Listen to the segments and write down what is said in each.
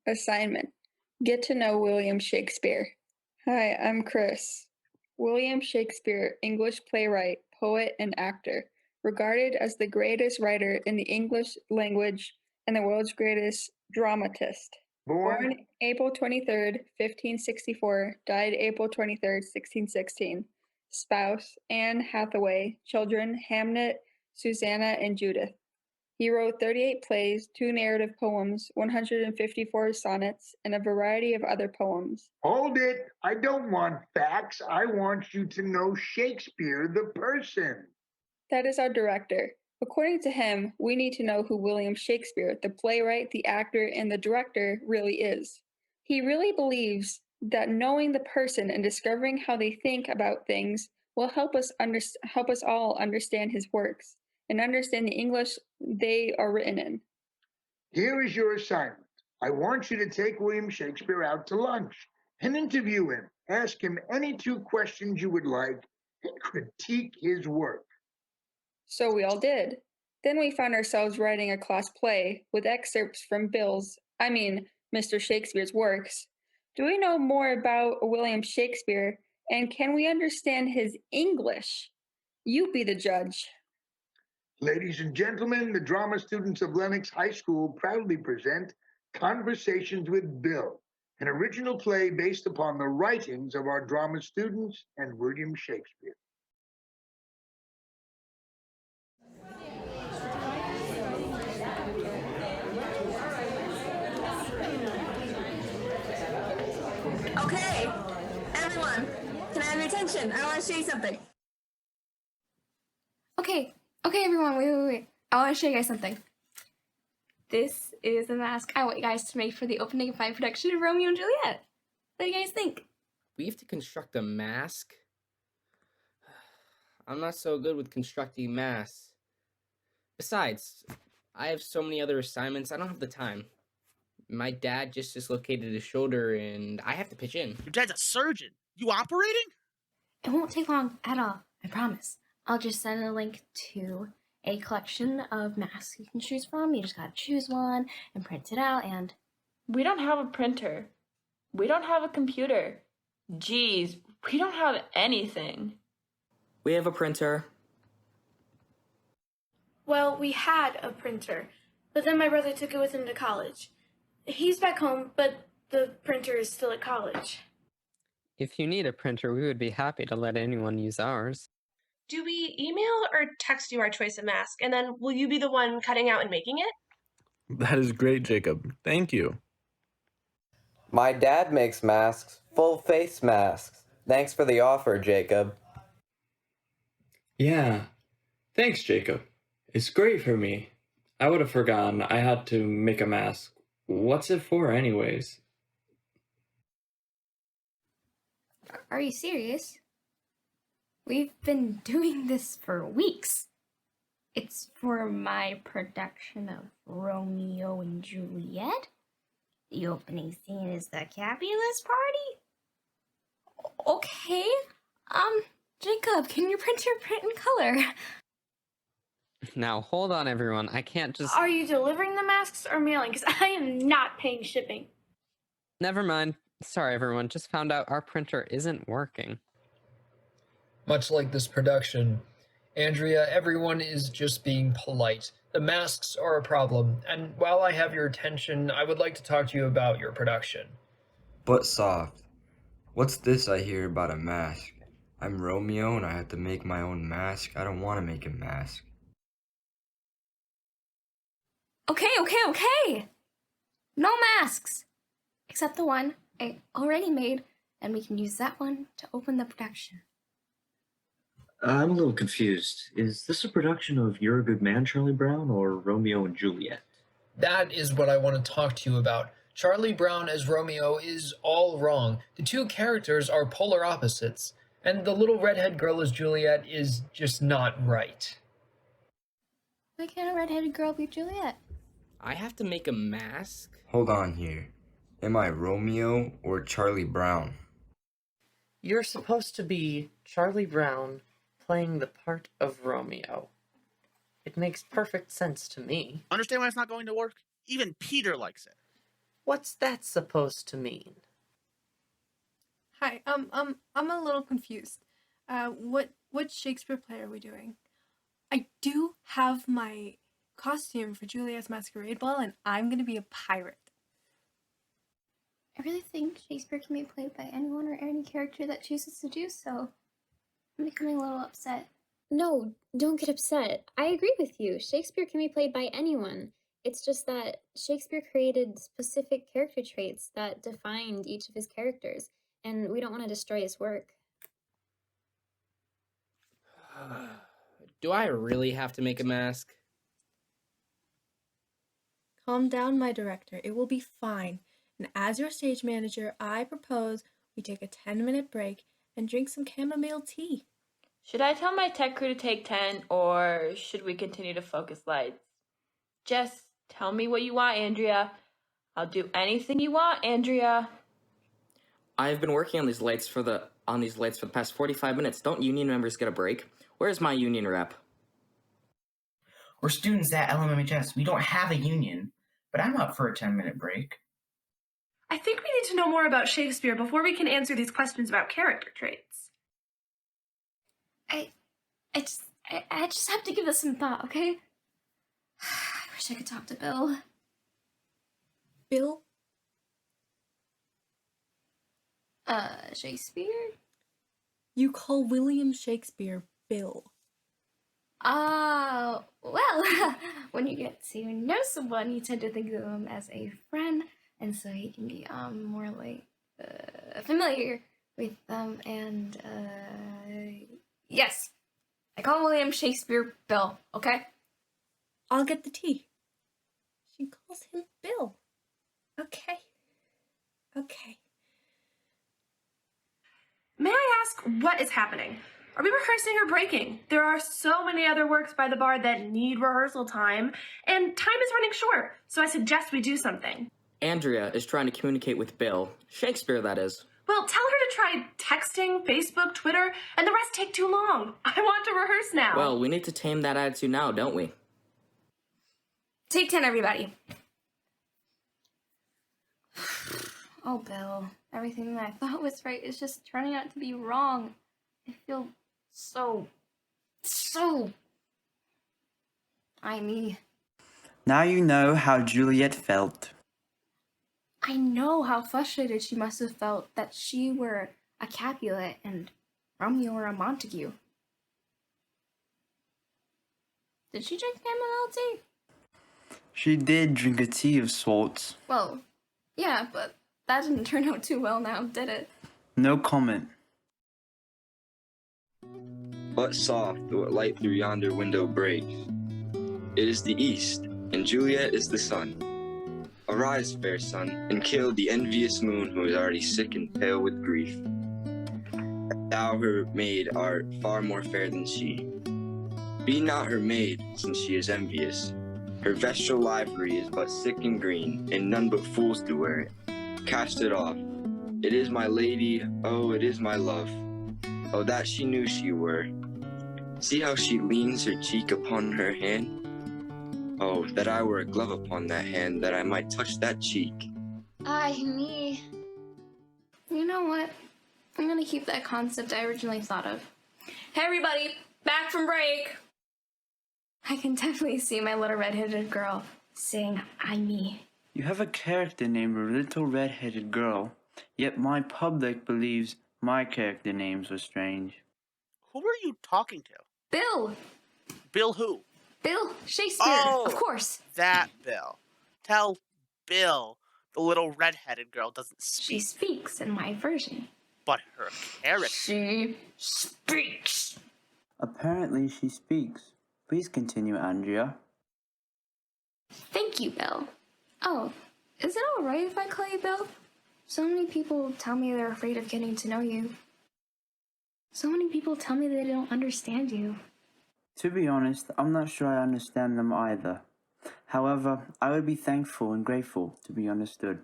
Assignment. Get to know William Shakespeare. Hi, I'm Chris. William Shakespeare, English playwright, poet, and actor, regarded as the greatest writer in the English language and the world's greatest dramatist. Born Born April 23rd, 1564, died April 23rd, 1616. Spouse, Anne Hathaway. Children, Hamlet, Susanna, and Judith. He wrote 38 plays, 2 narrative poems, 154 sonnets, and a variety of other poems. Hold it. I don't want facts. I want you to know Shakespeare, the person. That is our director. According to him, we need to know who William Shakespeare, the playwright, the actor, and the director, really is. He really believes that knowing the person and discovering how they think about things will help us all understand his works and understand the English they are written in. Here is your assignment. I want you to take William Shakespeare out to lunch and interview him. Ask him any 2 questions you would like and critique his work. So we all did. Then we found ourselves writing a class play with excerpts from Mr. Shakespeare's works. Do we know more about William Shakespeare, and can we understand his English? You be the judge. Ladies and gentlemen, the drama students of Lenox High School proudly present Conversations with Bill, an original play based upon the writings of our drama students and William Shakespeare. Okay, everyone, can I have your attention? I want to show you something. Okay, everyone, wait. I want to show you guys something. This is the mask I want you guys to make for the opening of my production of Romeo and Juliet. What do you guys think? We have to construct a mask? I'm not so good with constructing masks. Besides, I have so many other assignments, I don't have the time. My dad just dislocated his shoulder and I have to pitch in. Your dad's a surgeon. You operating? It won't take long at all, I promise. I'll just send a link to a collection of masks you can choose from. You just gotta choose one and print it out and... We don't have a printer. We don't have a computer. Geez, we don't have anything. We have a printer. Well, we had a printer, but then my brother took it with him to college. He's back home, but the printer is still at college. If you need a printer, we would be happy to let anyone use ours. Do we email or text you our choice of mask, and then will you be the one cutting out and making it? That is great, Jacob. Thank you. My dad makes masks, full face masks. Thanks for the offer, Jacob. Yeah. Thanks, Jacob. It's great for me. I would have forgotten I had to make a mask. What's it for, anyways? Are you serious? We've been doing this for weeks. It's for my production of Romeo and Juliet. The opening scene is the Capulet party. Okay. Jacob, can your printer print in color? Now, hold on, everyone. I can't just... Are you delivering the masks or mailing? Because I am not paying shipping. Never mind. Sorry, everyone. Just found out our printer isn't working. Much like this production, Andrea, everyone is just being polite. The masks are a problem, and while I have your attention, I would like to talk to you about your production. But soft. What's this I hear about a mask? I'm Romeo and I have to make my own mask. I don't want to make a mask. Okay. No masks! Except the one I already made, and we can use that one to open the production. I'm a little confused. Is this a production of You're a Good Man, Charlie Brown, or Romeo and Juliet? That is what I want to talk to you about. Charlie Brown as Romeo is all wrong. The 2 characters are polar opposites, and the little redhead girl as Juliet is just not right. Why can't a redheaded girl be Juliet? I have to make a mask? Hold on here. Am I Romeo or Charlie Brown? You're supposed to be Charlie Brown playing the part of Romeo. It makes perfect sense to me. Understand why it's not going to work? Even Peter likes it. What's that supposed to mean? Hi, I'm a little confused. What Shakespeare play are we doing? I do have my costume for Juliet's Masquerade Ball, and I'm gonna be a pirate. I really think Shakespeare can be played by anyone or any character that chooses to do so. I'm becoming a little upset. No, don't get upset. I agree with you. Shakespeare can be played by anyone. It's just that Shakespeare created specific character traits that defined each of his characters, and we don't want to destroy his work. Do I really have to make a mask? Calm down, my director. It will be fine. And as your stage manager, I propose we take a 10-minute break and drink some chamomile tea. Should I tell my tech crew to take 10, or should we continue to focus lights? Just tell me what you want, Andrea. I'll do anything you want, Andrea. I've been working on these lights for the past 45 minutes. Don't union members get a break? Where's my union rep? We're students at LMHS. We don't have a union, but I'm up for a 10-minute break. I think we need to know more about Shakespeare before we can answer these questions about character traits. I just have to give this some thought, okay? I wish I could talk to Bill. Bill? Shakespeare? You call William Shakespeare Bill. Well, when you get to know someone, you tend to think of them as a friend, and so you can be, more like, familiar with them, and, yes. I call William Shakespeare Bill, okay? I'll get the tea. She calls him Bill. Okay. Okay. May I ask what is happening? Are we rehearsing or breaking? There are so many other works by the bard that need rehearsal time, and time is running short, so I suggest we do something. Andrea is trying to communicate with Bill. Shakespeare, that is. Well, tell her to try texting, Facebook, Twitter, and the rest take too long. I want to rehearse now. Well, we need to tame that attitude now, don't we? Take 10, everybody. Oh, Bill. Everything that I thought was right is just turning out to be wrong. I feel so... me. Now you know how Juliet felt. I know how frustrated she must have felt that she were a Capulet and Romeo were a Montague. Did she drink chamomile tea? She did drink a tea of sorts. Well, yeah, but that didn't turn out too well now, did it? No comment. But soft, the light through yonder window breaks. It is the east, and Juliet is the sun. Arise, fair sun, and kill the envious moon who is already sick and pale with grief. Thou, her maid, art far more fair than she. Be not her maid, since she is envious. Her vestal livery is but sick and green, and none but fools do wear it. Cast it off. It is my lady, oh, it is my love. Oh, that she knew she were. See how she leans her cheek upon her hand? Oh, that I were a glove upon that hand, that I might touch that cheek. Ay, me. You know what? I'm gonna keep that concept I originally thought of. Hey, everybody! Back from break! I can definitely see my little red-headed girl saying, I, me. You have a character named Little Red-Headed Girl, yet my public believes my character names are strange. Who are you talking to? Bill! Bill who? Bill Shakespeare, Oh, of course. That Bill. Tell Bill the little red-headed girl doesn't speak. She speaks in my version. But her character. She speaks. Apparently she speaks. Please continue, Andrea. Thank you, Bill. Oh, is it alright if I call you Bill? So many people tell me they're afraid of getting to know you. So many people tell me they don't understand you. To be honest, I'm not sure I understand them either. However, I would be thankful and grateful to be understood.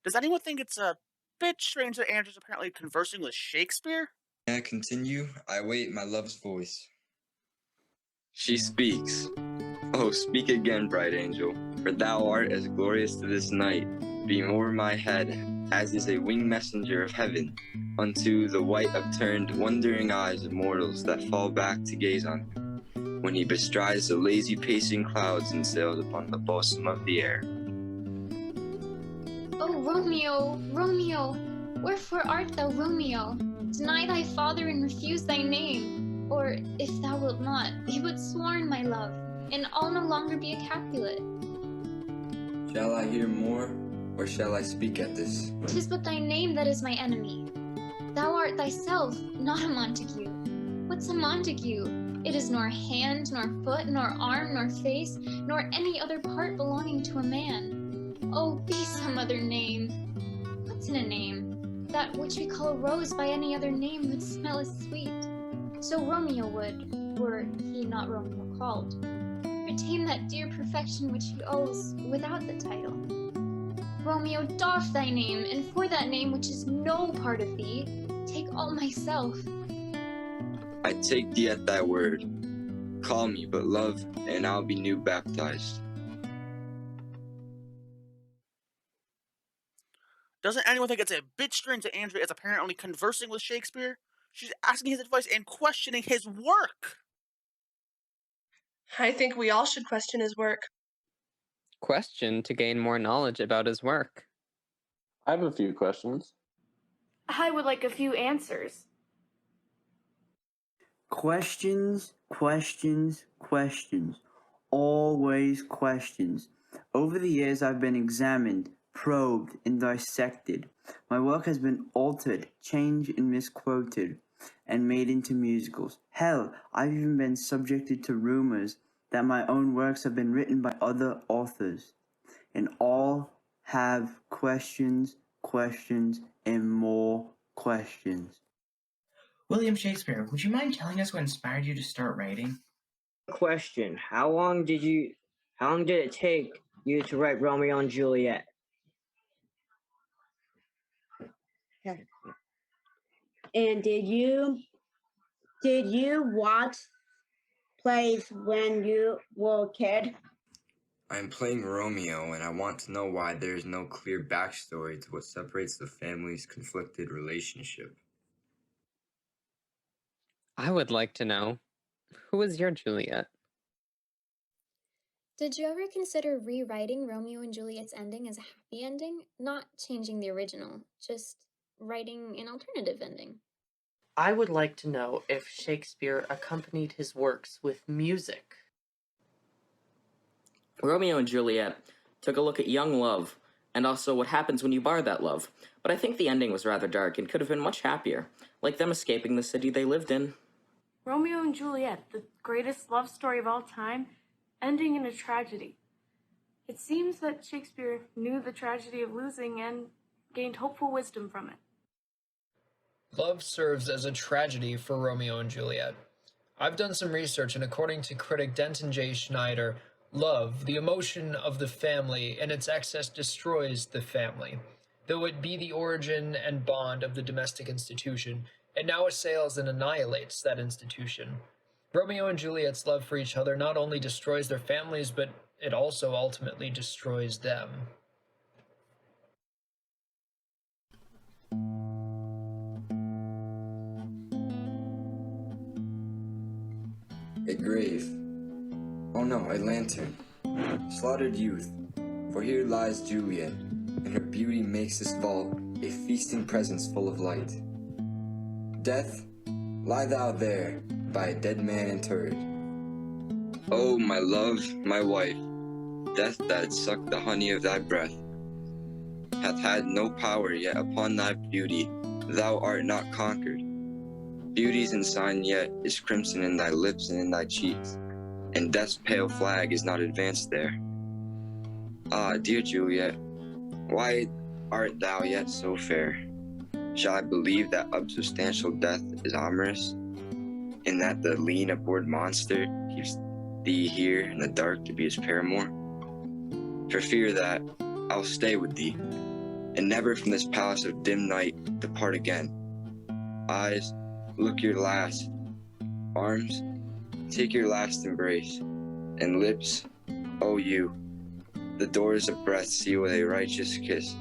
Does anyone think it's a bit strange that Andrew's apparently conversing with Shakespeare? May I continue? I wait my love's voice. She speaks. Oh, speak again, bright angel. For thou art as glorious to this night, being o'er my head, as is a winged messenger of heaven, unto the white upturned, wondering eyes of mortals that fall back to gaze on him, when he bestrides the lazy pacing clouds and sails upon the bosom of the air. O Romeo, Romeo, wherefore art thou Romeo? Deny thy father and refuse thy name. Or, if thou wilt not, be but sworn, my love, and I'll no longer be a Capulet. Shall I hear more, or shall I speak at this? 'Tis but thy name that is my enemy. Thou art thyself, not a Montague. What's a Montague? It is nor hand, nor foot, nor arm, nor face, nor any other part belonging to a man. Oh, be some other name. What's in a name? That which we call a rose by any other name would smell as sweet. So Romeo would, were he not Romeo called, retain that dear perfection which he owes without the title. Romeo, doff thy name, and for that name which is no part of thee, take all myself. I take thee at thy word. Call me but love, and I'll be new baptized. Doesn't anyone think it's a bit strange that Andrea is apparently conversing with Shakespeare? She's asking his advice and questioning his work. I think we all should question his work. Question to gain more knowledge about his work. I have a few questions. I would like a few answers. Questions, questions, questions. Always questions. Over the years, I've been examined, probed, and dissected. My work has been altered, changed, and misquoted, and made into musicals. Hell, I've even been subjected to rumors that my own works have been written by other authors. And all have questions, questions, and more questions. William Shakespeare, would you mind telling us what inspired you to start writing? Question: How long did it take you to write Romeo and Juliet? And did you watch plays when you were a kid? I'm playing Romeo, and I want to know why there is no clear backstory to what separates the family's conflicted relationship. I would like to know, who is your Juliet? Did you ever consider rewriting Romeo and Juliet's ending as a happy ending? Not changing the original, just writing an alternative ending. I would like to know if Shakespeare accompanied his works with music. Romeo and Juliet took a look at young love and also what happens when you bar that love, but I think the ending was rather dark and could have been much happier, like them escaping the city they lived in. Romeo and Juliet, the greatest love story of all time, ending in a tragedy. It seems that Shakespeare knew the tragedy of losing and gained hopeful wisdom from it. Love serves as a tragedy for Romeo and Juliet. I've done some research, and according to critic Denton J. Schneider, love, the emotion of the family, and its excess destroys the family. Though it be the origin and bond of the domestic institution, it now assails and annihilates that institution. Romeo and Juliet's love for each other not only destroys their families, but it also ultimately destroys them. A grave. Oh no, a lantern. Slaughtered youth. For here lies Juliet, and her beauty makes this vault a feasting presence full of light. Death, lie thou there, by a dead man interred. Oh, my love, my wife, death that had sucked the honey of thy breath, hath had no power yet upon thy beauty, thou art not conquered. Beauty's ensign yet is crimson in thy lips and in thy cheeks, and death's pale flag is not advanced there. Ah, dear Juliet, why art thou yet so fair? Shall I believe that unsubstantial death is amorous, and that the lean abhorred monster keeps thee here in the dark to be his paramour? For fear that I'll stay with thee, and never from this palace of dim night depart again. Eyes, look your last. Arms, take your last embrace. And lips, oh you, The doors of breath seal a righteous kiss.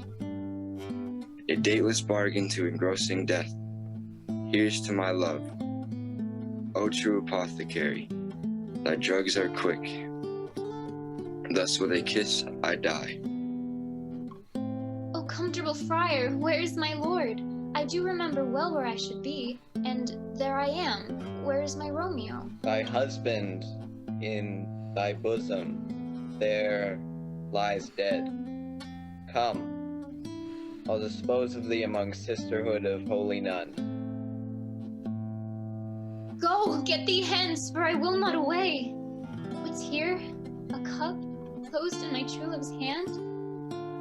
A dateless bargain to engrossing death. Here's to my love. O true apothecary, thy drugs are quick. Thus with a kiss I die. Oh, comfortable friar, where is my lord? I do remember well where I should be, and there I am. Where is my Romeo? Thy husband in thy bosom, there lies dead. Come, I'll dispose of thee among sisterhood of holy nuns. Go, get thee hence, for I will not away. What's here? A cup, closed in my true love's hand?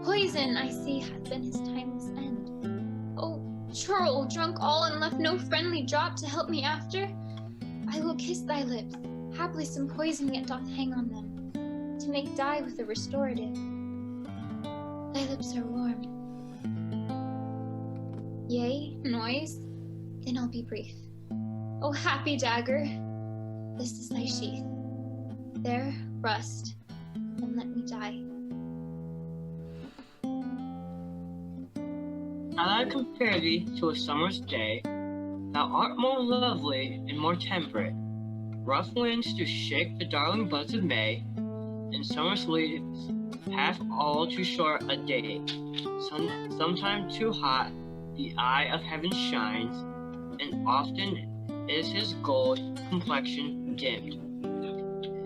Poison, I see, hath been his timeless end. Oh, churl, drunk all and left no friendly drop to help me after? I will kiss thy lips, haply some poison yet doth hang on them, to make dye with a restorative. Thy lips are warm. Yea, noise? Then I'll be brief. O happy dagger, this is thy sheath. There, rust, and let me die. As I compare thee to a summer's day, thou art more lovely and more temperate. Rough winds do shake the darling buds of May, and summer's leaves have all too short a day. Sometime too hot, the eye of heaven shines, and often is his gold complexion dimmed.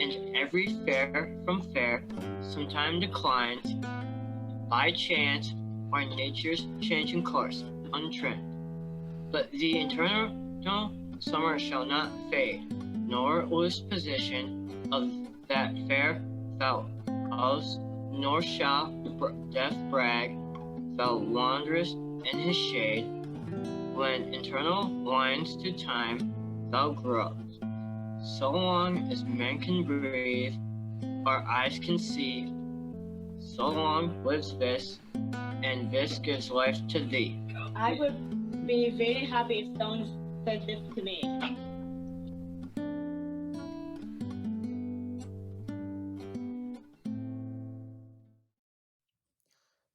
And every fair from fair sometime declines, by chance or nature's changing course, untrimmed. But the eternal summer shall not fade, nor lose position of that fair felt us, nor shall death brag, thou wanderest in his shade. When eternal lines to time thou grows, so long as men can breathe, our eyes can see, so long lives this, and this gives life to thee. I would be very happy if someone said this to me.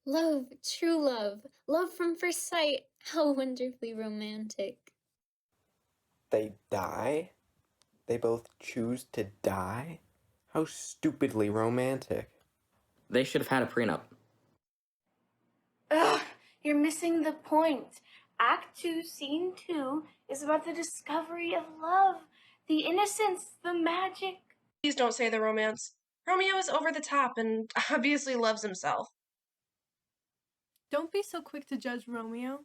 Love, true love, love from first sight, how wonderfully romantic. They die? They both choose to die? How stupidly romantic. They should have had a prenup. Ugh, you're missing the point. Act 2, Scene 2 is about the discovery of love, the innocence, the magic. Please don't say the romance. Romeo is over the top and obviously loves himself. Don't be so quick to judge Romeo.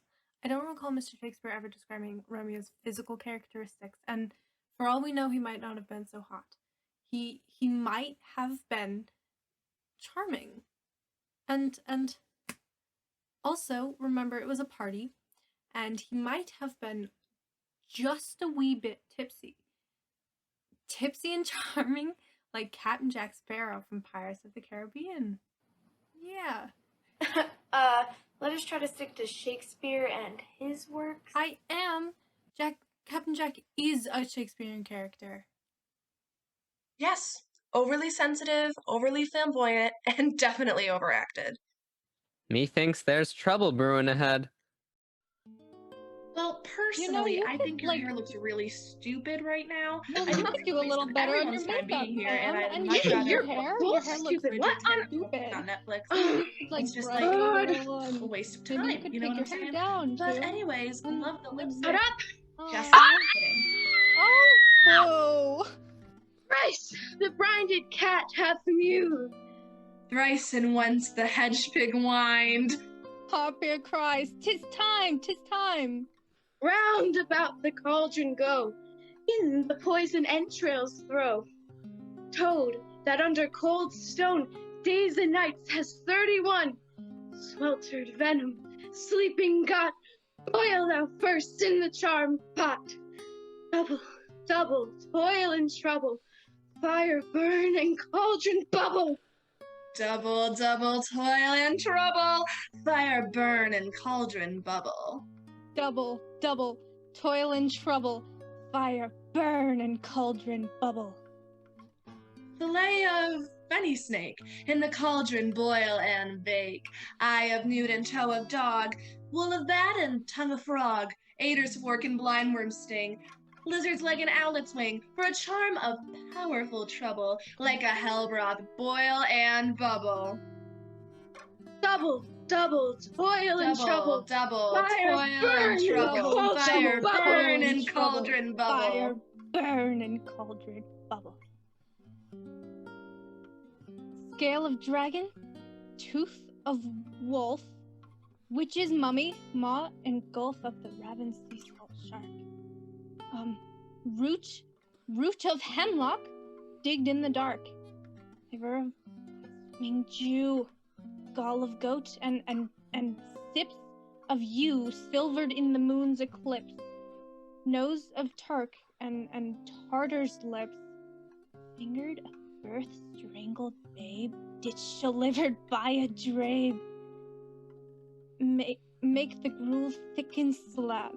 I don't recall Mr. Shakespeare ever describing Romeo's physical characteristics, and for all we know, he might not have been so hot. He might have been charming. And also, remember, it was a party, and he might have been just a wee bit tipsy. Tipsy and charming, like Captain Jack Sparrow from Pirates of the Caribbean. Yeah. Let us try to stick to Shakespeare and his works. I am. Captain Jack is a Shakespearean character. Yes, overly sensitive, overly flamboyant, and definitely overacted. Methinks there's trouble brewing ahead. Well, personally, I think your hair looks really stupid right now. I think do a little better on your time makeup, being here, and ma'am. I'd And much your rather hair looks stupid. What on stupid? on Netflix. Like It's just bright like yellow a and waste of maybe time. you could You know take what your I'm hair saying? down, But too. anyways, love the lipstick. Shut up! Just kidding. Oh, Thrice the brinded cat hath mewed. Thrice and once the hedge pig whined. Harpier cries, "'Tis time, 'tis time!" Round about the cauldron go, in the poison entrails throw. Toad, that under cold stone days and nights has 31 sweltered venom, sleeping got, boil thou first in the charmed pot. Double, double, toil and trouble, fire burn and cauldron bubble. Double, double, toil and trouble, fire burn and cauldron bubble. Double, double, toil and trouble, fire burn and cauldron bubble. Fillet of fenny snake. In the cauldron boil and bake. Eye of newt and toe of dog, wool of bat and tongue of frog, adder's fork and blindworm's sting, lizard's leg and owlet's wing, for a charm of powerful trouble, like a hell broth boil and bubble. Double, double, toil and trouble. Double, Fire toil burn and in trouble. cauldron Fire bubble. burn in cauldron bubble. Fire burn in cauldron bubble. Scale of dragon, tooth of wolf, witch's mummy, maw and gulf of the raven's sea salt shark. Root of hemlock, digged in the dark. Liver of swimming Jew, gall of goat, and sips of yew silvered in the moon's eclipse. Nose of Turk and Tartar's lips, fingered of birth strangled babe, ditch delivered by a drabe. Make the gruel thicken slab,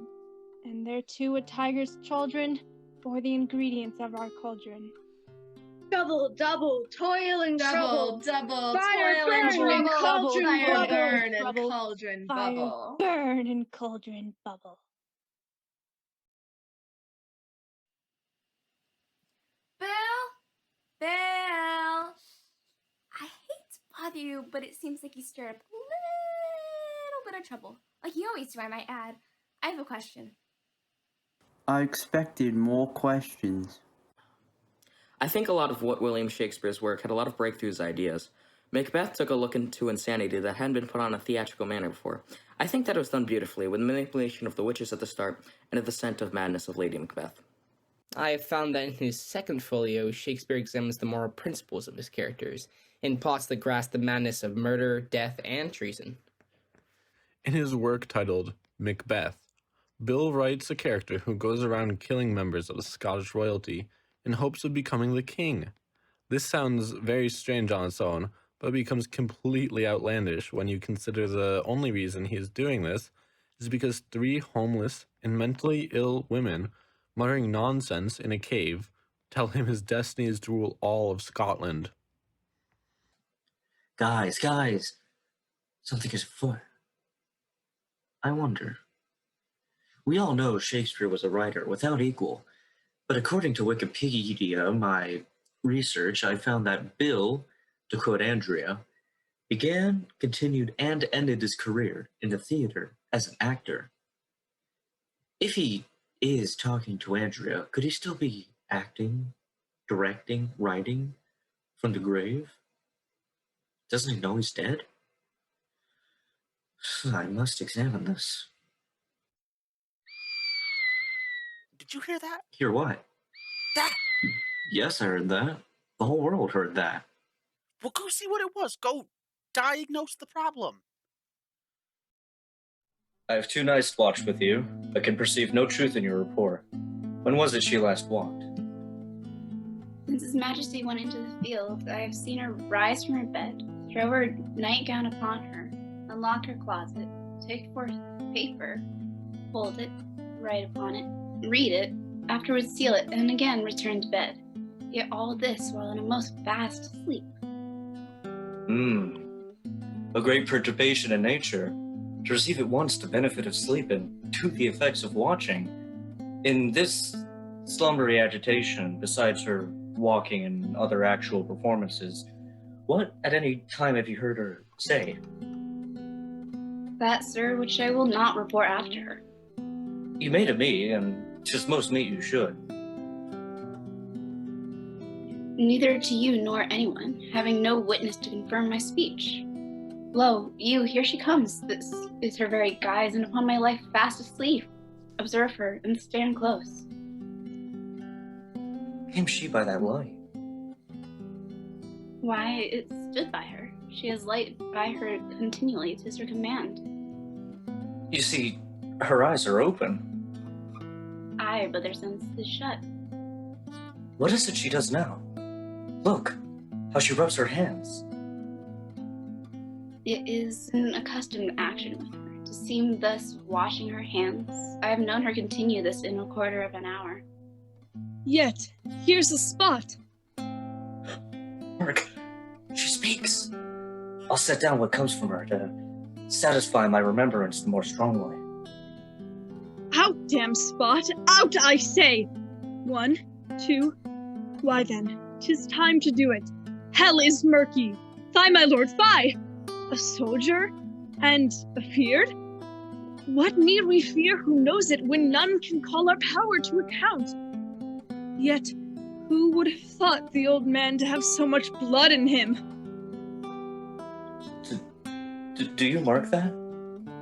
and thereto a tiger's children, or the ingredients of our cauldron. Double, double, toil and trouble. Double, Fire toil and burn in trouble. cauldron Fire bubble. burn in cauldron Fire bubble. burn in cauldron bubble. Bill? I hate to bother you, but it seems like you stirred up a little bit of trouble. Like you always do, I might add. I have a question. I expected more questions. I think a lot of what William Shakespeare's work had a lot of breakthroughs ideas. Macbeth took a look into insanity that hadn't been put on a theatrical manner before. I think that it was done beautifully, with manipulation of the witches at the start and a descent of madness of Lady Macbeth. I have found that in his second folio, Shakespeare examines the moral principles of his characters, in plots that grasp the madness of murder, death, and treason. In his work titled Macbeth, Bill writes a character who goes around killing members of the Scottish royalty in hopes of becoming the king. This sounds very strange on its own, but becomes completely outlandish when you consider the only reason he is doing this is because 3 homeless and mentally ill women muttering nonsense in a cave tell him his destiny is to rule all of Scotland. Guys, something is afoot. I wonder. We all know Shakespeare was a writer without equal, but according to Wikipedia, my research, I found that Bill, to quote Andrea, began, continued, and ended his career in the theater as an actor. If he is talking to Andrea, could he still be acting, directing, writing from the grave? Doesn't he know he's dead? I must examine this. Did you hear that? Hear what? That! Yes, I heard that. The whole world heard that. Well, go see what it was. Go diagnose the problem. I have 2 nights watched with you, but can perceive no truth in your report. When was it she last walked? Since His Majesty went into the field, I have seen her rise from her bed, throw her nightgown upon her, unlock her closet, take forth paper, fold it, write upon it, read it, afterwards seal it, and again return to bed. Yet all this while in a most vast sleep. A great perturbation in nature. To receive at once the benefit of sleep and to the effects of watching. In this slumbery agitation, besides her walking and other actual performances, what at any time have you heard her say? That, sir, which I will not report after her. You may to me, and 'tis most meet you should. Neither to you nor anyone, having no witness to confirm my speech. Lo, you, here she comes. This is her very guise, and upon my life fast asleep. Observe her, and stand close. Came she by that light? Why, it stood by her. She has light by her continually, 'tis her command. You see, her eyes are open. Aye, but their sense is shut. What is it she does now? Look, how she rubs her hands. It is an accustomed action with her, to seem thus washing her hands. I have known her continue this in a quarter of an hour. Yet, here's the spot. Hark, speaks. I'll set down what comes from her to satisfy my remembrance the more strongly. Out, damn spot! Out, I say! 1, 2. Why then, 'tis time to do it. Hell is murky. Fie, my lord, fie! A soldier? And afeard? What need we fear who knows it when none can call our power to account? Yet, who would have thought the old man to have so much blood in him? Do you mark that?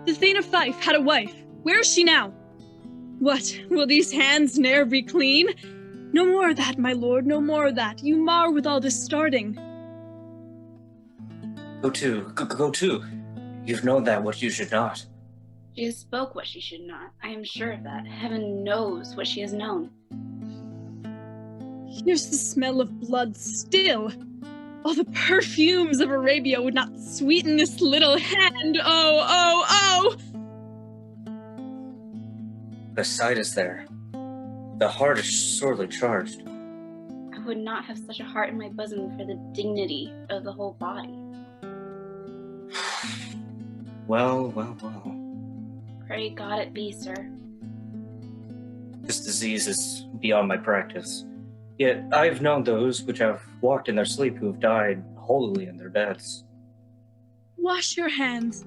The Thane of Fife had a wife. Where is she now? What, will these hands ne'er be clean? No more of that, my lord, no more of that. You mar with all this starting. Go to. You've known that what you should not. She has spoke what she should not. I am sure of that. Heaven knows what she has known. Here's the smell of blood still. All the perfumes of Arabia would not sweeten this little hand. Oh, oh, oh! The sight is there. The heart is sorely charged. I would not have such a heart in my bosom for the dignity of the whole body. Well. Pray God it be, sir. This disease is beyond my practice. Yet I have known those which have walked in their sleep who have died holily in their beds. Wash your hands.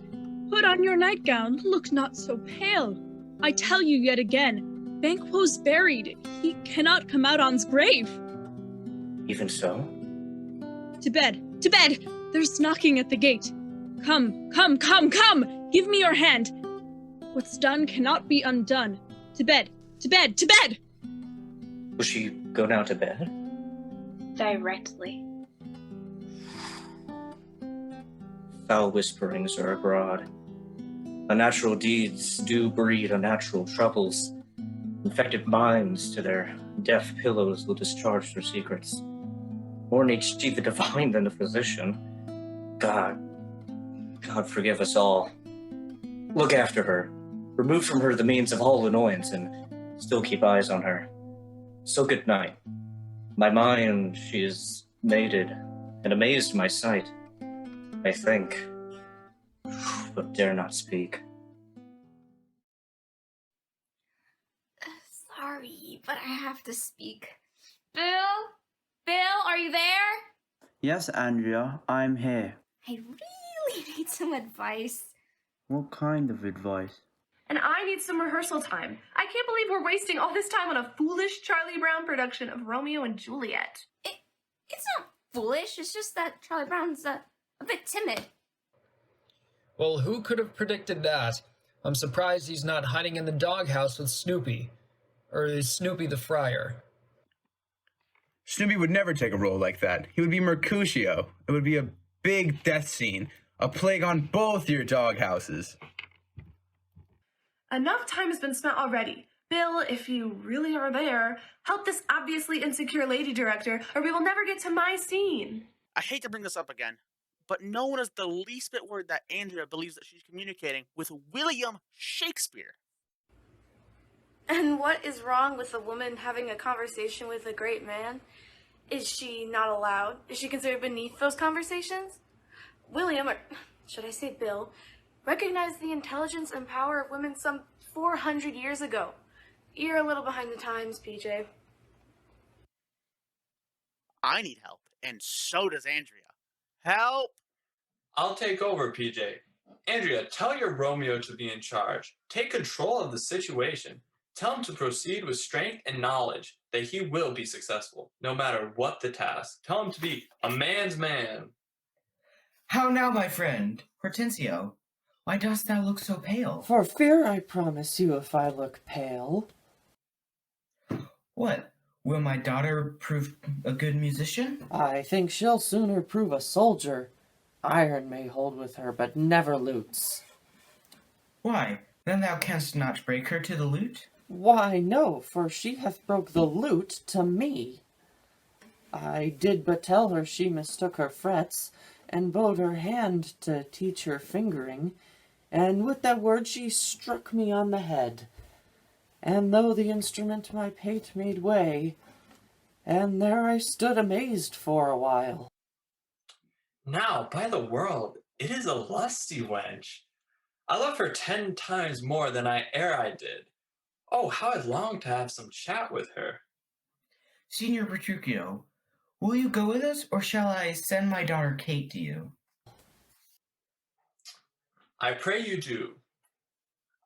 Put on your nightgown. Look not so pale. I tell you yet again, Banquo's buried. He cannot come out on's grave. Even so? To bed. To bed! There's knocking at the gate. Come. Give me your hand. What's done cannot be undone. To bed. To bed. To bed! Will she go now to bed? Directly. Foul whisperings are abroad. Unnatural deeds do breed unnatural troubles. Infected minds to their deaf pillows will discharge their secrets. More needs she the divine than the physician. God forgive us all. Look after her. Remove from her the means of all annoyance, and still keep eyes on her. So good night. My mind she is mated, and amazed my sight. I think, but dare not speak. Sorry, but I have to speak. Bill, are you there? Yes, Andrea, I'm here. I really need some advice. What kind of advice? And I need some rehearsal time. I can't believe we're wasting all this time on a foolish Charlie Brown production of Romeo and Juliet. It's not foolish, it's just that Charlie Brown's a bit timid. Well, who could have predicted that? I'm surprised he's not hiding in the doghouse with Snoopy. Or is Snoopy the friar? Snoopy would never take a role like that. He would be Mercutio. It would be a big death scene. A plague on both your doghouses. Enough time has been spent already. Bill, if you really are there, help this obviously insecure lady director, or we will never get to my scene. I hate to bring this up again, but no one is the least bit worried that Andrea believes that she's communicating with William Shakespeare. And what is wrong with a woman having a conversation with a great man? Is she not allowed? Is she considered beneath those conversations? William, or should I say Bill, recognized the intelligence and power of women some 400 years ago. You're a little behind the times, PJ. I need help, and so does Andrea. Help! I'll take over, PJ. Andrea, tell your Romeo to be in charge. Take control of the situation. Tell him to proceed with strength and knowledge, that he will be successful, no matter what the task. Tell him to be a man's man. How now, my friend? Hortensio, why dost thou look so pale? For fear, I promise you, if I look pale. What? Will my daughter prove a good musician? I think she'll sooner prove a soldier. Iron may hold with her, but never lutes. Why, then thou canst not break her to the lute? Why, no, for she hath broke the lute to me. I did but tell her she mistook her frets, and bowed her hand to teach her fingering, and with that word she struck me on the head. And though the instrument my pate made way, and there I stood amazed for a while. Now, by the world, it is a lusty wench. I love her 10 times more than I did. Oh, how I long to have some chat with her. Senior Petruchio, will you go with us, or shall I send my daughter Kate to you? I pray you do.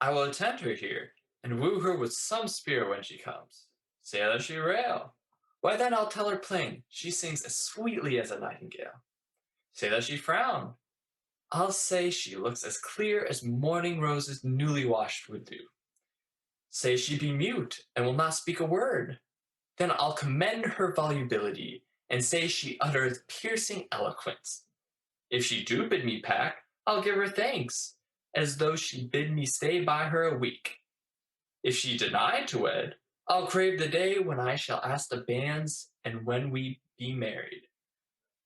I will attend her here, and woo her with some spirit when she comes. Say that she rail. Why then I'll tell her plain, she sings as sweetly as a nightingale. Say that she frown. I'll say she looks as clear as morning roses newly washed with dew. Say she be mute, and will not speak a word. Then I'll commend her volubility, and say she uttereth piercing eloquence. If she do bid me pack, I'll give her thanks, as though she bid me stay by her a week. If she deny to wed, I'll crave the day when I shall ask the banns, and when we be married.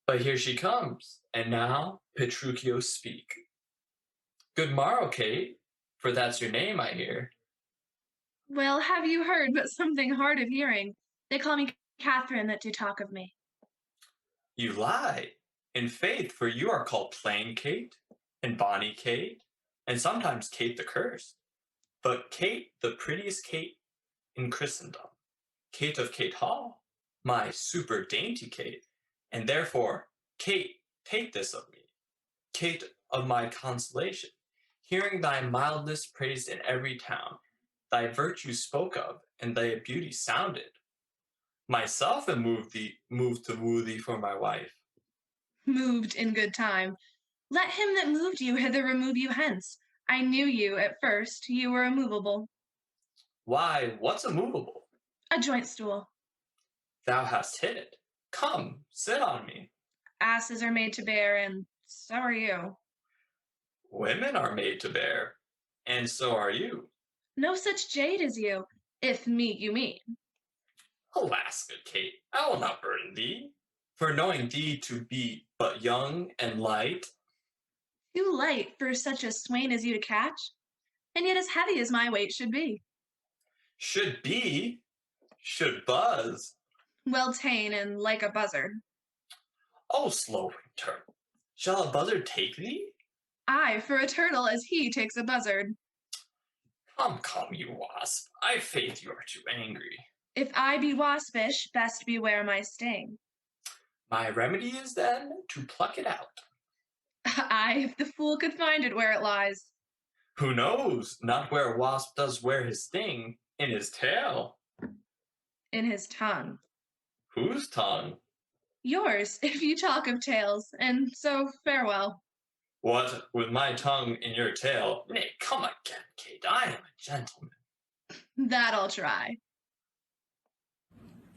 But here she comes, and now, Petruchio, speak. Good morrow, Kate, for that's your name, I hear. Well, have you heard but something hard of hearing? They call me Catherine that do talk of me. You lie. In faith, for you are called plain Kate, and bonny Kate, and sometimes Kate the Cursed. But Kate, the prettiest Kate in Christendom, Kate of Kate Hall, my super dainty Kate, and therefore, Kate, take this of me, Kate of my consolation, hearing thy mildness praised in every town, thy virtue spoke of, and thy beauty sounded. Myself am moved to woo thee for my wife. Moved in good time. Let him that moved you hither remove you hence. I knew you at first, you were immovable. Why, what's immovable? A joint stool. Thou hast hit it. Come, sit on me. Asses are made to bear, and so are you. Women are made to bear, and so are you. No such jade as you, if me you mean. Alas, good Kate, I will not burden thee, for knowing thee to be but young and light. Too light for such a swain as you to catch, and yet as heavy as my weight should be. Should be, should buzz. Well ta'en and like a buzzard. Oh, slow-winged turtle, shall a buzzard take thee? Aye, for a turtle as he takes a buzzard. Come, come, you wasp, I faith you are too angry. If I be waspish, best beware my sting. My remedy is then to pluck it out. Aye, if the fool could find it where it lies. Who knows? Not where a wasp does wear his sting, in his tail. In his tongue. Whose tongue? Yours, if you talk of tails, and so farewell. What, with my tongue in your tail? Nay, come again, Kate, I am a gentleman. That I'll try.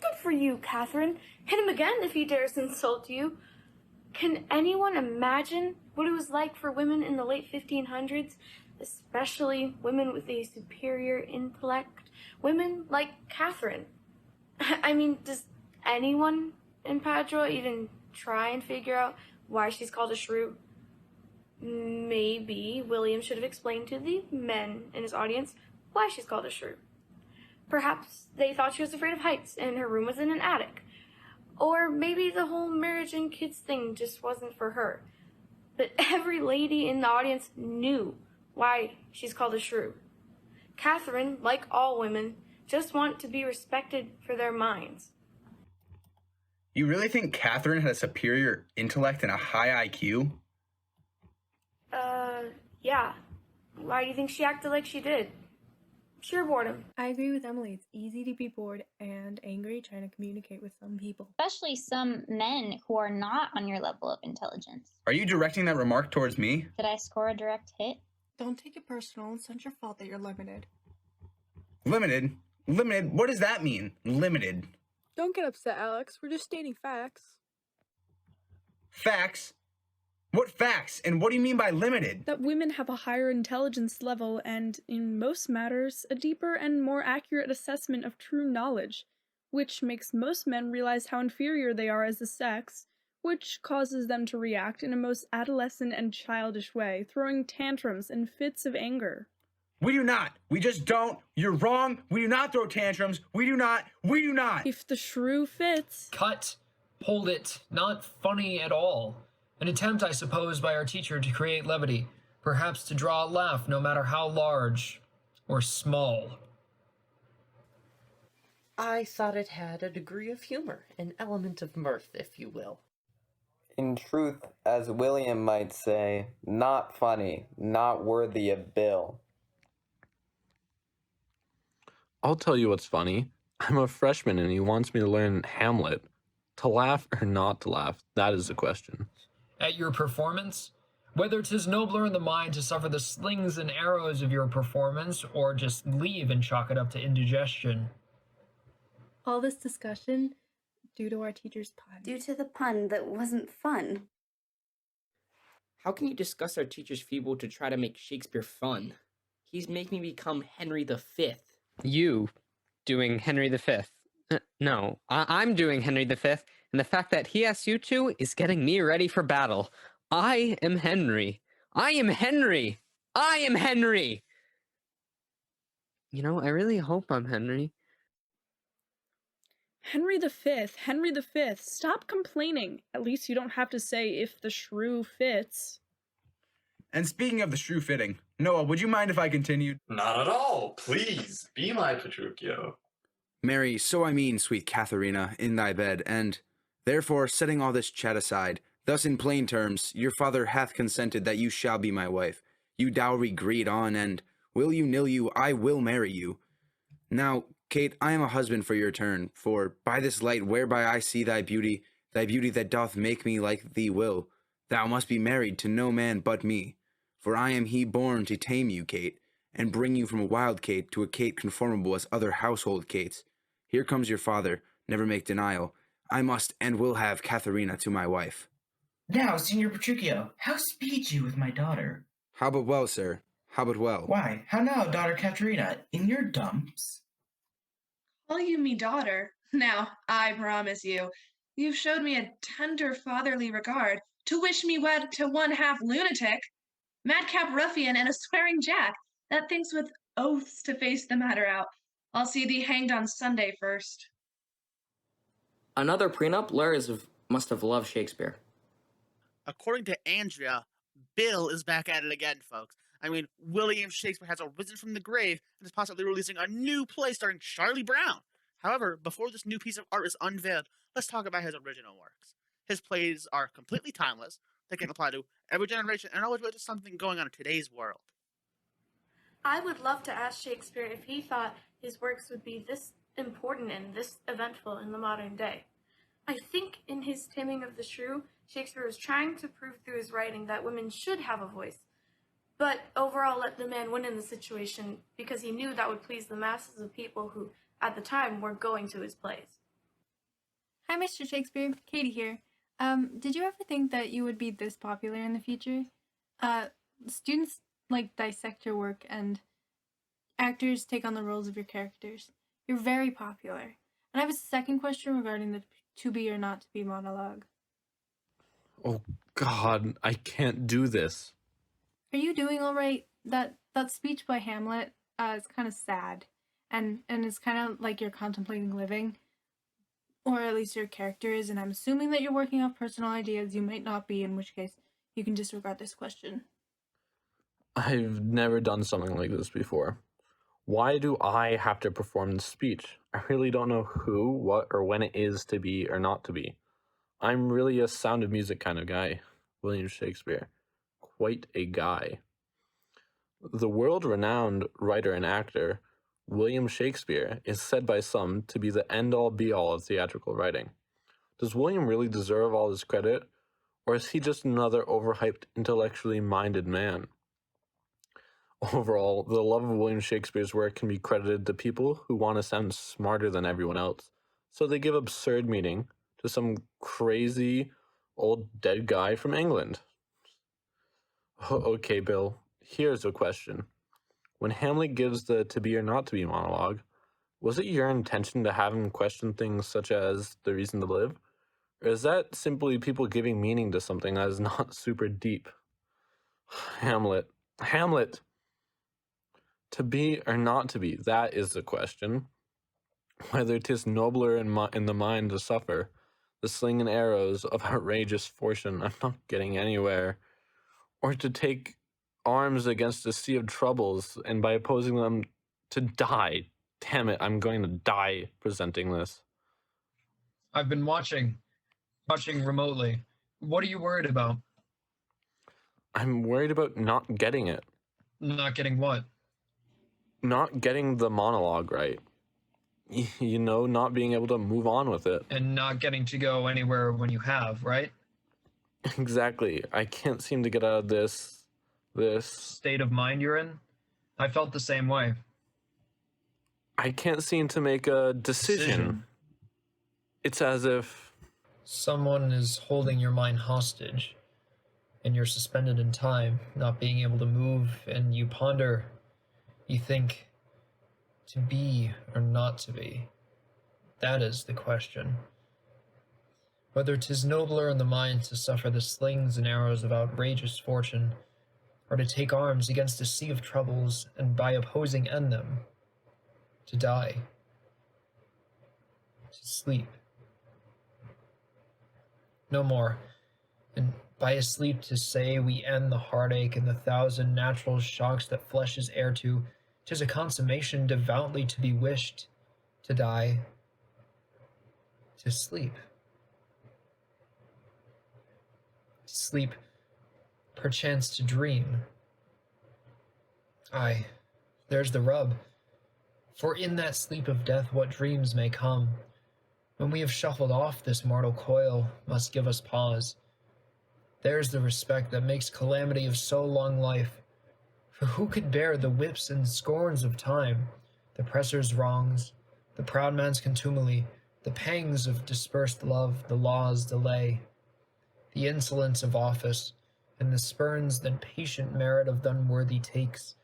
Good for you, Catherine. Hit him again if he dares insult you. Can anyone imagine what it was like for women in the late 1500s, especially women with a superior intellect? Women like Catherine. I mean, does anyone in Padua even try and figure out why she's called a shrew? Maybe William should have explained to the men in his audience why she's called a shrew. Perhaps they thought she was afraid of heights and her room was in an attic. Or maybe the whole marriage and kids thing just wasn't for her. But every lady in the audience knew why she's called a shrew. Catherine, like all women, just want to be respected for their minds. You really think Catherine had a superior intellect and a high IQ? Yeah. Why do you think she acted like she did? Sheer boredom. I agree with Emily. It's easy to be bored and angry trying to communicate with some people. Especially some men who are not on your level of intelligence. Are you directing that remark towards me? Did I score a direct hit? Don't take it personal. It's not your fault that you're limited. Limited? Limited? What does that mean? Limited. Don't get upset, Alex. We're just stating facts. Facts? What facts? And what do you mean by limited? That women have a higher intelligence level and, in most matters, a deeper and more accurate assessment of true knowledge, which makes most men realize how inferior they are as a sex, which causes them to react in a most adolescent and childish way, throwing tantrums and fits of anger. We do not. We just don't. You're wrong. We do not throw tantrums. We do not. We do not. If the shrew fits. Cut. Hold it. Not funny at all. An attempt, I suppose, by our teacher to create levity, perhaps to draw a laugh no matter how large or small. I thought it had a degree of humor, an element of mirth, if you will. In truth, as William might say, not funny, not worthy of Bill. I'll tell you what's funny. I'm a freshman and he wants me to learn Hamlet. To laugh or not to laugh, that is the question. At your performance? Whether 'tis nobler in the mind to suffer the slings and arrows of your performance, or just leave and chalk it up to indigestion. All this discussion due to our teacher's pun. Due to the pun that wasn't fun. How can you discuss our teacher's feeble to try to make Shakespeare fun? He's making me become Henry V. You doing Henry V. No, I'm doing Henry V, and the fact that he asked you to is getting me ready for battle. I am Henry. I am Henry. I am Henry. You know, I really hope I'm Henry. Henry V, Henry V, stop complaining. At least you don't have to say if the shrew fits. And speaking of the shrew fitting, Noah, would you mind if I continued? Not at all. Please, be my Petruchio. Marry, so I mean, sweet Katharina, in thy bed, and therefore, setting all this chat aside, thus in plain terms, your father hath consented that you shall be my wife. You dowry greed on, and will you nill you, I will marry you. Now, Kate, I am a husband for your turn, for by this light whereby I see thy beauty that doth make me like thee will, thou must be married to no man but me. For I am he born to tame you, Kate, and bring you from a wild Kate to a Kate conformable as other household Kates. Here comes your father, never make denial. I must and will have Katharina to my wife. Now, Signor Petruchio, how speed you with my daughter? How but well, sir? How but well? Why, how now, daughter Katharina, in your dumps? Call you me daughter? Now, I promise you, you've showed me a tender fatherly regard to wish me wed to one half lunatic, madcap ruffian, and a swearing jack that thinks with oaths to face the matter out. I'll see thee hanged on Sunday first. Another prenup, Lawyers must have loved Shakespeare. According to Andrea, Bill is back at it again, folks. I mean, William Shakespeare has arisen from the grave and is possibly releasing a new play starring Charlie Brown. However, before this new piece of art is unveiled, let's talk about his original works. His plays are completely timeless. They can apply to every generation and always relate to something going on in today's world. I would love to ask Shakespeare if he thought his works would be this important and this eventful in the modern day. I think in his Taming of the Shrew, Shakespeare was trying to prove through his writing that women should have a voice, but overall let the man win in the situation because he knew that would please the masses of people who, at the time, were going to his plays. Hi, Mr. Shakespeare. Katie here. Did you ever think that you would be this popular in the future? Students dissect your work and actors take on the roles of your characters. You're very popular. And I have a second question regarding the to be or not to be monologue. Oh God, I can't do this. Are you doing all right? That speech by Hamlet is kind of sad, and it's kind of like you're contemplating living, or at least your character is. And I'm assuming that you're working off personal ideas. You might not be, in which case you can disregard this question. I've never done something like this before. Why do I have to perform the speech? I really don't know who, what, or when it is to be or not to be. I'm really a Sound of Music kind of guy. William Shakespeare. Quite a guy. The world-renowned writer and actor, William Shakespeare, is said by some to be the end-all be-all of theatrical writing. Does William really deserve all this credit, or is he just another overhyped, intellectually minded man? Overall, the love of William Shakespeare's work can be credited to people who want to sound smarter than everyone else, so they give absurd meaning to some crazy old dead guy from England. Okay, Bill, here's a question. When Hamlet gives the to be or not to be monologue, was it your intention to have him question things such as the reason to live? Or is that simply people giving meaning to something that is not super deep? Hamlet. To be or not to be, that is the question. Whether 'tis nobler in the mind to suffer the sling and arrows of outrageous fortune, I'm not getting anywhere. Or to take arms against a sea of troubles, and by opposing them, to die. Damn it, I'm going to die presenting this. I've been watching remotely. What are you worried about? I'm worried about not getting it. Not getting what? Not getting the monologue right. You know, not being able to move on with it. And not getting to go anywhere when you have, right? Exactly. I can't seem to get out of this state of mind you're in. I felt the same way. I can't seem to make a decision. It's as if someone is holding your mind hostage, and you're suspended in time, not being able to move, and you ponder, you think, to be or not to be. That is the question. Whether 'tis nobler in the mind to suffer the slings and arrows of outrageous fortune, or to take arms against a sea of troubles, and by opposing end them, to die, to sleep. No more, and by a sleep to say we end the heartache and the thousand natural shocks that flesh is heir to, 'tis a consummation devoutly to be wished, to die, to sleep. To sleep, perchance to dream. Aye, there's the rub. For in that sleep of death what dreams may come, when we have shuffled off this mortal coil, must give us pause. There's the respect that makes calamity of so long life. For who could bear the whips and scorns of time, the pressor's wrongs, the proud man's contumely, the pangs of dispersed love, the law's delay, the insolence of office, and the spurns that patient merit of the unworthy takes,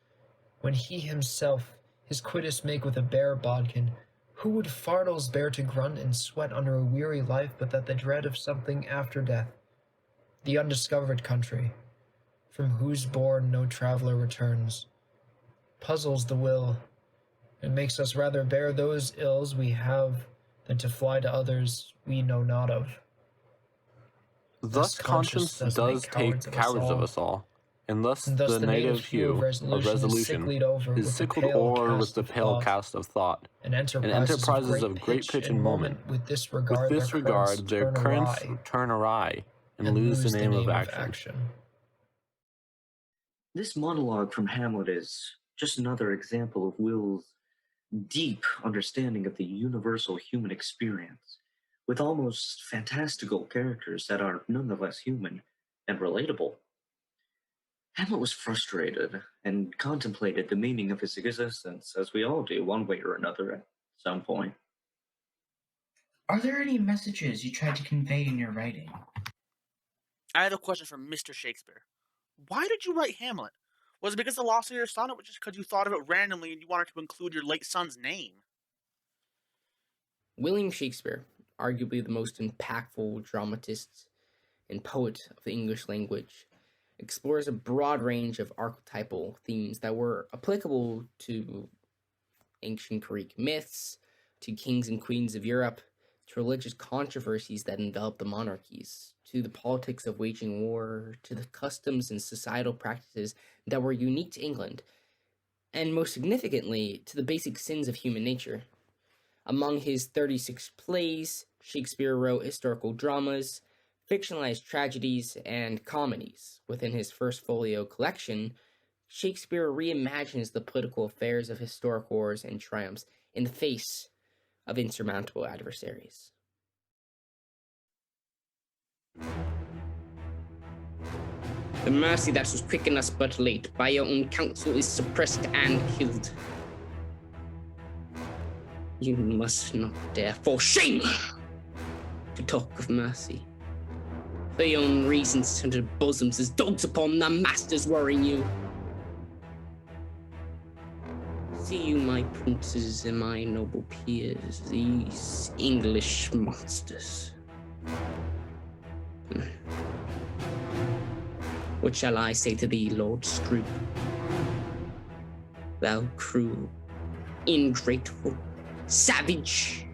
when he himself his quittus make with a bare bodkin? Who would fardels bear to grunt and sweat under a weary life, but that the dread of something after death, the undiscovered country, from whose bourne no traveller returns, puzzles the will, and makes us rather bear those ills we have than to fly to others we know not of. thus conscience does take cowards of us all, and thus the native hue of resolution is sickled o'er with the pale cast of thought, and enterprises of great pitch and moment, with disregard their currents turn awry, and lose the name of action. This monologue from Hamlet is just another example of Will's deep understanding of the universal human experience, with almost fantastical characters that are nonetheless human and relatable. Hamlet was frustrated and contemplated the meaning of his existence, as we all do one way or another at some point. Are there any messages you tried to convey in your writing? I have a question for Mr. Shakespeare. Why did you write Hamlet? Was it because the loss of your son, or just because you thought of it randomly and you wanted to include your late son's name? William Shakespeare, arguably the most impactful dramatist and poet of the English language, explores a broad range of archetypal themes that were applicable to ancient Greek myths, to kings and queens of Europe, to religious controversies that enveloped the monarchies, to the politics of waging war, to the customs and societal practices that were unique to England, and most significantly, to the basic sins of human nature. Among his 36 plays, Shakespeare wrote historical dramas, fictionalized tragedies, and comedies. Within his first folio collection, Shakespeare reimagines the political affairs of historic wars and triumphs in the face of insurmountable adversaries. The mercy that was quick in us but late, by your own counsel is suppressed and killed. You must not dare, for shame, to talk of mercy. For your own reasons turn to bosoms as dogs upon their masters, worrying you. See you, my princes and my noble peers, these English monsters. What shall I say to thee, Lord Shrew? Thou cruel, ingrateful, savage,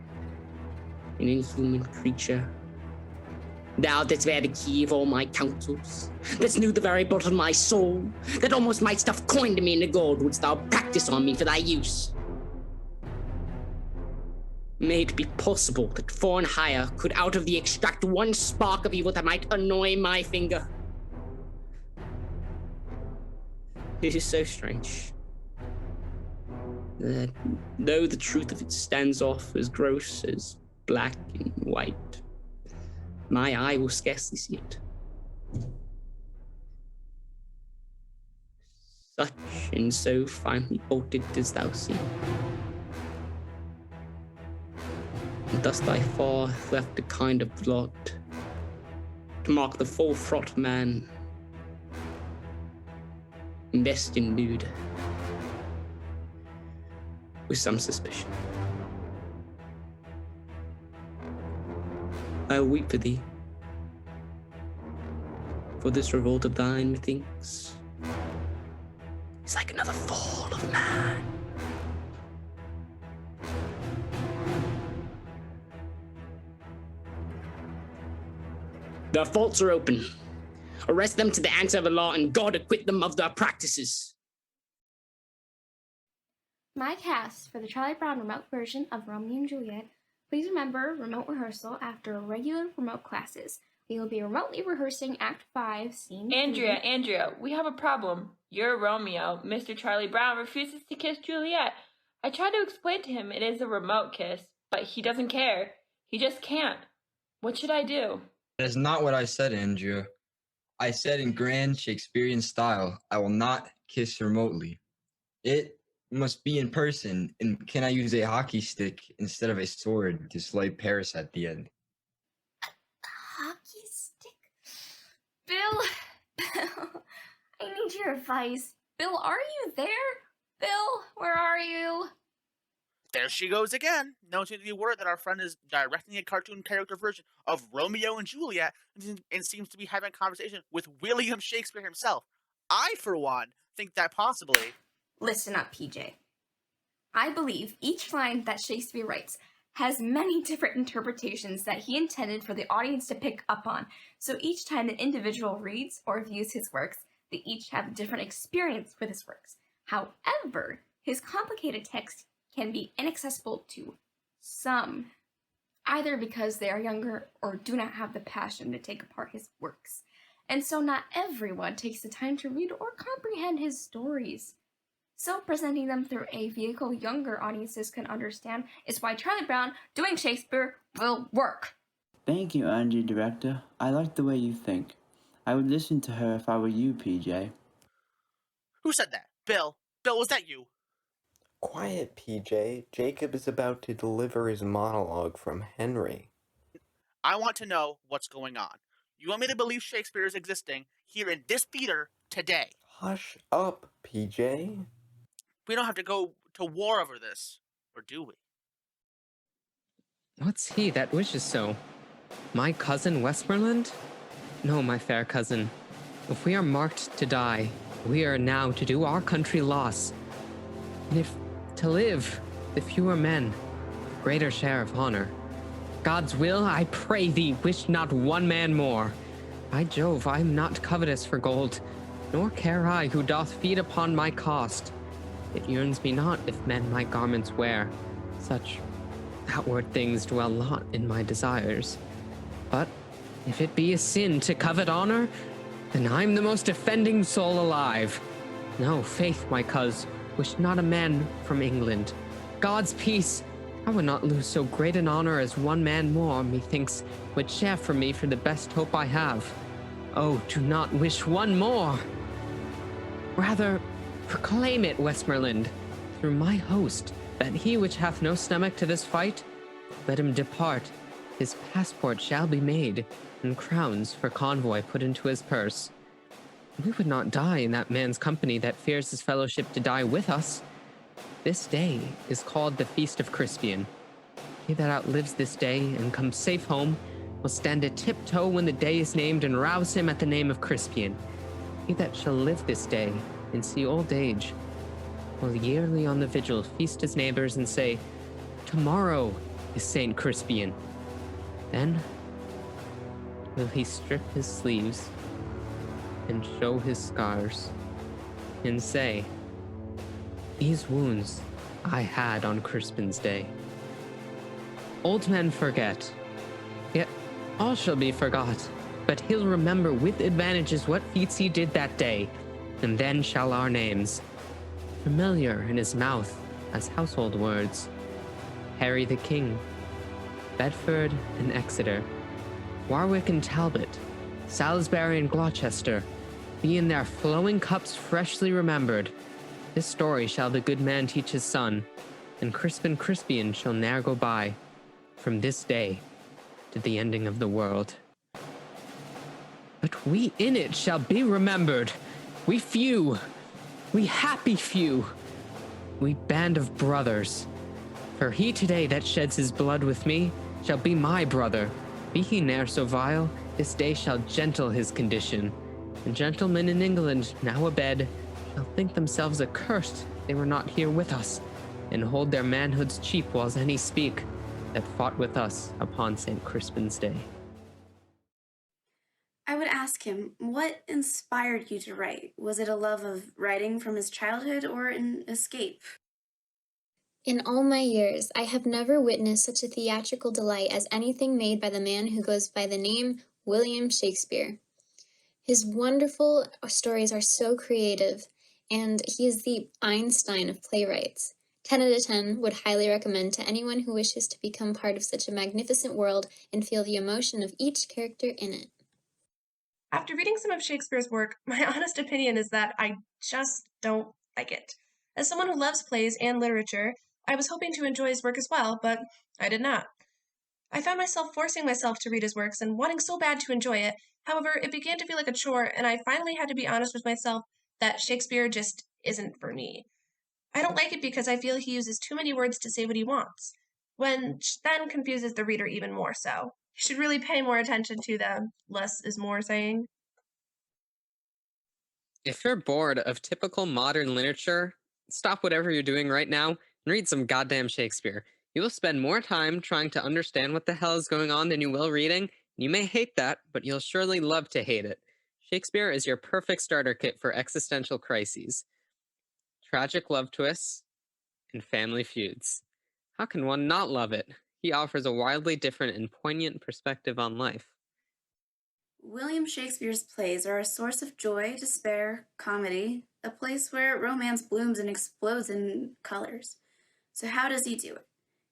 and inhuman creature, Thou that's were the key of all my counsels, that's knew the very bottom of my soul, that almost might stuff coin to me in the gold, wouldst thou practice on me for thy use? May it be possible that foreign hire could out of thee extract one spark of evil that might annoy my finger. It is so strange that though the truth of it stands off as gross as black and white, my eye will scarcely see it. Such and so finely bolted dost thou seem. And thus thy fall left a kind of blot to mark the full fraught man, best endued with some suspicion. I'll weep for thee, for this revolt of thine, methinks, is like another fall of man. Their faults are open. Arrest them to the answer of the law, and God acquit them of their practices. My cast for the Charlie Brown remote version of Romeo and Juliet. Please remember remote rehearsal after regular remote classes. We will be remotely rehearsing Act 5, Scene 3. Andrea, we have a problem. You're Romeo. Mr. Charlie Brown refuses to kiss Juliet. I tried to explain to him it is a remote kiss, but he doesn't care. He just can't. What should I do? That is not what I said, Andrea. I said in grand Shakespearean style, I will not kiss remotely. It must be in person, and can I use a hockey stick instead of a sword to slay Paris at the end? Hockey stick? Bill, I need your advice. Bill, are you there? Bill, where are you? There she goes again. No to the word that our friend is directing a cartoon character version of Romeo and Juliet and seems to be having a conversation with William Shakespeare himself. I, for one, think that possibly... Listen up, PJ. I believe each line that Shakespeare writes has many different interpretations that he intended for the audience to pick up on. So each time an individual reads or views his works, they each have a different experience with his works. However, his complicated text can be inaccessible to some, either because they are younger or do not have the passion to take apart his works. And so not everyone takes the time to read or comprehend his stories. So presenting them through a vehicle younger audiences can understand is why Charlie Brown doing Shakespeare will work. Thank you, Angie, director. I like the way you think. I would listen to her if I were you, PJ. Who said that? Bill? Bill, was that you? Quiet, PJ. Jacob is about to deliver his monologue from Henry. I want to know what's going on. You want me to believe Shakespeare is existing here in this theater today? Hush up, PJ. We don't have to go to war over this, or do we? What's he that wishes so? My cousin Westmoreland? No, my fair cousin. If we are marked to die, we are now to do our country loss. And if to live, the fewer men, greater share of honor. God's will, I pray thee, wish not one man more. By Jove, I am not covetous for gold, nor care I who doth feed upon my cost. It yearns me not if men my garments wear. Such outward things dwell not in my desires. But if it be a sin to covet honor, then I'm the most offending soul alive. No, faith, my coz, wish not a man from England. God's peace, I would not lose so great an honor as one man more, methinks, would share from me for the best hope I have. Oh, do not wish one more. Rather, proclaim it, Westmoreland, through my host, that he which hath no stomach to this fight, let him depart. His passport shall be made, and crowns for convoy put into his purse. We would not die in that man's company that fears his fellowship to die with us. This day is called the Feast of Crispian. He that outlives this day and comes safe home will stand a tiptoe when the day is named and rouse him at the name of Crispian. He that shall live this day and see old age will yearly on the vigil feast his neighbors and say, "Tomorrow is Saint Crispian." Then will he strip his sleeves and show his scars and say, "These wounds I had on Crispin's day." Old men forget, yet all shall be forgot, but he'll remember with advantages what feats he did that day, and then shall our names, familiar in his mouth as household words, Harry the King, Bedford and Exeter, Warwick and Talbot, Salisbury and Gloucester, be in their flowing cups freshly remembered. This story shall the good man teach his son, and Crispin Crispian shall ne'er go by, from this day to the ending of the world. But we in it shall be remembered, we few, we happy few, we band of brothers. For he today that sheds his blood with me shall be my brother. Be he ne'er so vile, this day shall gentle his condition. And gentlemen in England, now abed, shall think themselves accursed they were not here with us, and hold their manhoods cheap whiles any speak that fought with us upon St. Crispin's Day. I would ask him, what inspired you to write? Was it a love of writing from his childhood or an escape? In all my years, I have never witnessed such a theatrical delight as anything made by the man who goes by the name William Shakespeare. His wonderful stories are so creative, and he is the Einstein of playwrights. 10 out of 10 would highly recommend to anyone who wishes to become part of such a magnificent world and feel the emotion of each character in it. After reading some of Shakespeare's work, my honest opinion is that I just don't like it. As someone who loves plays and literature, I was hoping to enjoy his work as well, but I did not. I found myself forcing myself to read his works and wanting so bad to enjoy it. However, it began to feel like a chore, and I finally had to be honest with myself that Shakespeare just isn't for me. I don't like it because I feel he uses too many words to say what he wants, which then confuses the reader even more so. You should really pay more attention to the less is more saying. If you're bored of typical modern literature, stop whatever you're doing right now and read some goddamn Shakespeare. You will spend more time trying to understand what the hell is going on than you will reading. You may hate that, but you'll surely love to hate it. Shakespeare is your perfect starter kit for existential crises, tragic love twists, and family feuds. How can one not love it? He offers a wildly different and poignant perspective on life. William Shakespeare's plays are a source of joy, despair, comedy, a place where romance blooms and explodes in colors. So how does he do it?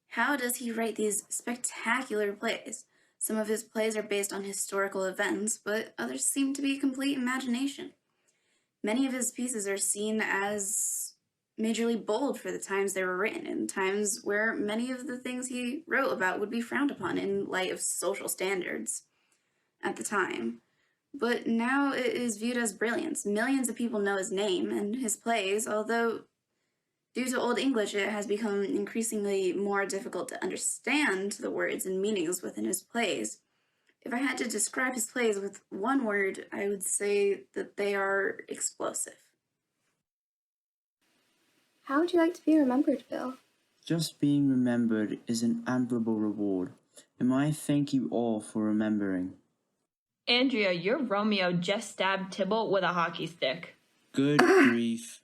How does he write these spectacular plays? Some of his plays are based on historical events, but others seem to be complete imagination. Many of his pieces are seen as majorly bold for the times they were written, in times where many of the things he wrote about would be frowned upon in light of social standards at the time. But now it is viewed as brilliance. Millions of people know his name and his plays, although due to Old English it has become increasingly more difficult to understand the words and meanings within his plays. If I had to describe his plays with one word, I would say that they are explosive. How would you like to be remembered, Bill? Just being remembered is an admirable reward, and I thank you all for remembering. Andrea, your Romeo just stabbed Tybalt with a hockey stick. Good grief.